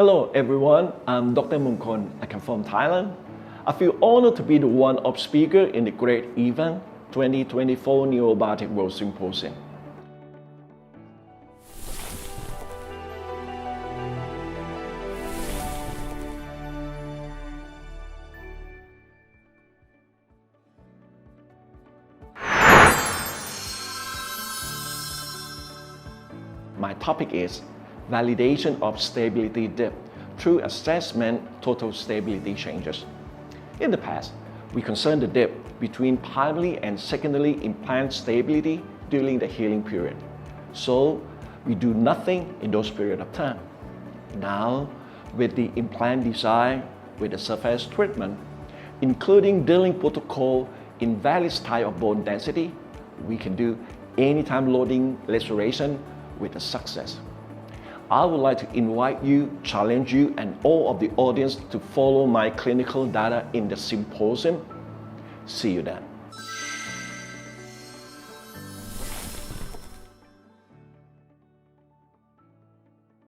Hello everyone, I'm Dr. Mongkol. I come from Thailand. I feel honored to be the one-off speaker in the great event 2024 Neobiotech World Symposium. My topic is validation of stability dip through assessment total stability changes. In the past, we concerned the dip between primary and secondary implant stability during the healing period. So we do nothing in those periods of time. Now, with the implant design, with the surface treatment, including dealing protocol in various types of bone density, we can do anytime loading restoration with a success. I would like to invite you, challenge you, and all of the audience to follow my clinical data in the symposium. See you then.